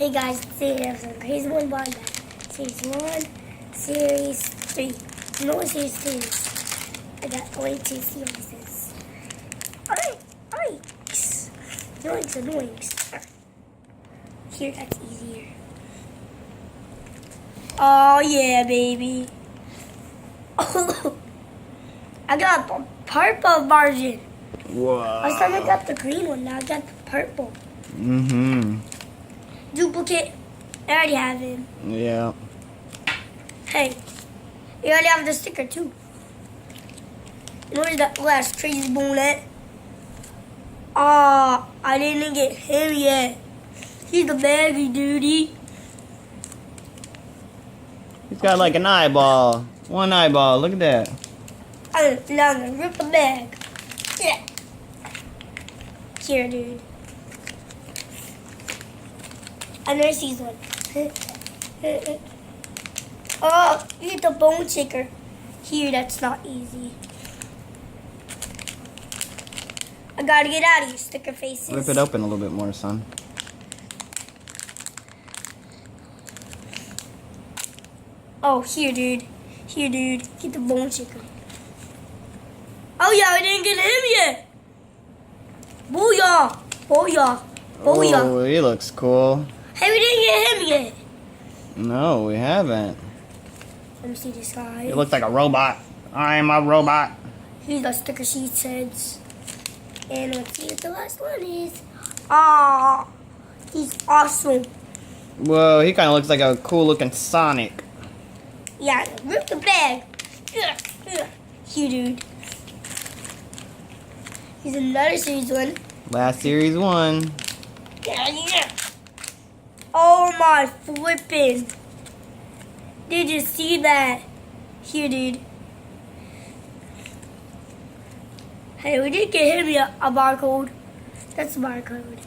Hey guys, today I have some crazy one by Series 1, Series 3. You know what Series 3 is? I got only 2 series. Oinks! Yoinks. Here, that's easier. Oh yeah, baby. I got the purple version. Wow. I started got the green one, now I got the purple. Mm-hmm. Duplicate. I already have him. Yeah. Hey, you already have the sticker too. You know where's that last crazy bullet? I didn't get him yet. He's the baggy duty. He's got like an eyeball. One eyeball. Look at that. I'm gonna rip the bag. Yeah. Here, dude. I never see one. Oh, you get the bone shaker. Here, that's not easy. I gotta get out of here, sticker faces. Rip it open a little bit more, son. Oh, here, dude. Here, dude. Get the bone shaker. Oh, yeah, I didn't get him yet. Booyah. Booyah. Booyah. Oh, he looks cool. Hey, we didn't get him yet. No, we haven't. Let me see this guy. He looks like a robot. I'm a robot. Here's the sticker sheet says. And let's see what the last one is. Ah, he's awesome. Whoa, he kind of looks like a cool looking Sonic. Yeah, rip the bag. Here, dude. Here's another series one. Last series 1. Yeah. Oh my flippin'. Did you see that? Here, dude. Hey, we didn't get him yet, a barcode. That's the barcode.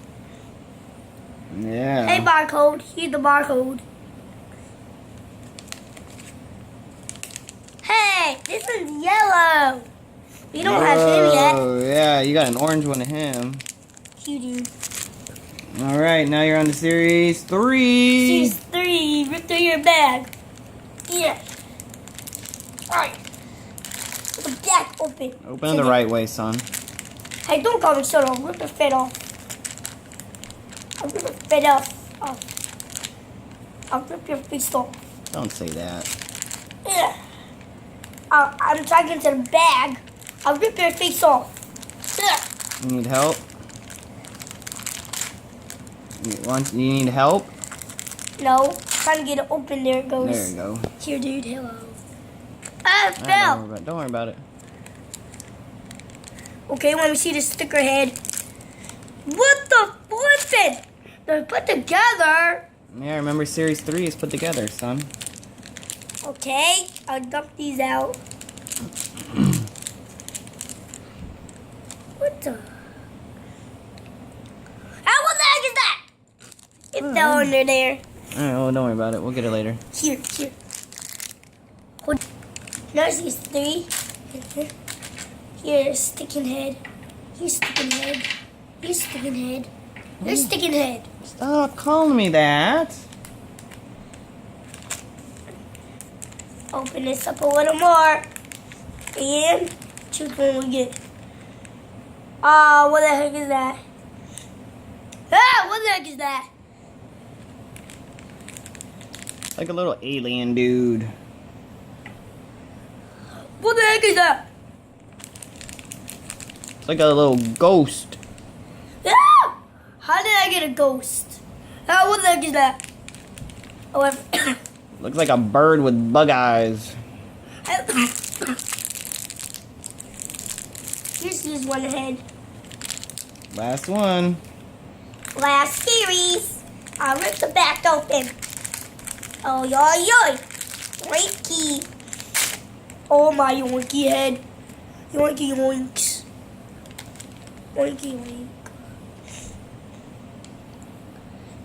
Yeah. Hey, barcode. Here's the barcode. Hey, this one's yellow. We don't have him yet. Oh, yeah, you got an orange one of him. Here, dude. Alright, now you're on to series 3. Series 3. Rip through your bag. Yeah. Alright. The back open. Open it the right way, son. Hey, don't call me shut off. Rip the fed off. I'll rip the fed off. I'll rip your face off. Don't say that. Yeah. I'm trying to get into the bag. I'll rip your face off. Yeah. You need help? You need help? No. Trying to get it open. There it goes. There you go. Here, dude. Hello. I fell. Don't worry about it. Okay, let me see the sticker head. What the flippin'? They're put together. Yeah, remember series 3 is put together, son. Okay, I'll dump these out. What the? Ah, what the heck is that? It fell under there. Alright, well, don't worry about it. We'll get it later. Here. Hold. Now these 3. Here's sticking head. Here's sticking head. Here's sticking head. There's sticking head. Stop calling me that. Open this up a little more. And choose one we get. Ah, what the heck is that? Ah, what the heck is that? Like a little alien dude. What the heck is that? It's like a little ghost. Ah! How did I get a ghost? Ah, what the heck is that? Oh, Looks like a bird with bug eyes. Here's one head. Last one. Last series. I'll rip the back open. Oh, yoy. Great key. Oh, my yoinky head. Yoinky yoinks. Yoinky yoink.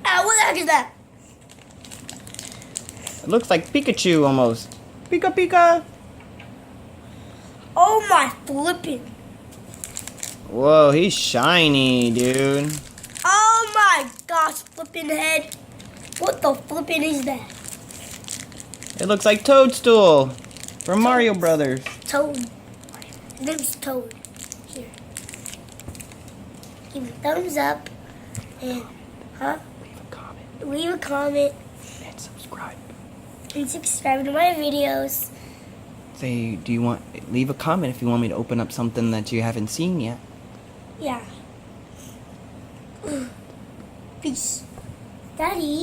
Ah, what the heck is that? It looks like Pikachu almost. Pika. Oh, my flippin'. Whoa, he's shiny, dude. Oh, my gosh, flipping head. What the flippin' is that? It looks like Toadstool from Mario Brothers. Toad. His name's Toad. Here. Give me a thumbs up. And, Leave a comment. And subscribe. And subscribe to my videos. Say, leave a comment if you want me to open up something that you haven't seen yet. Yeah. Peace. Daddy.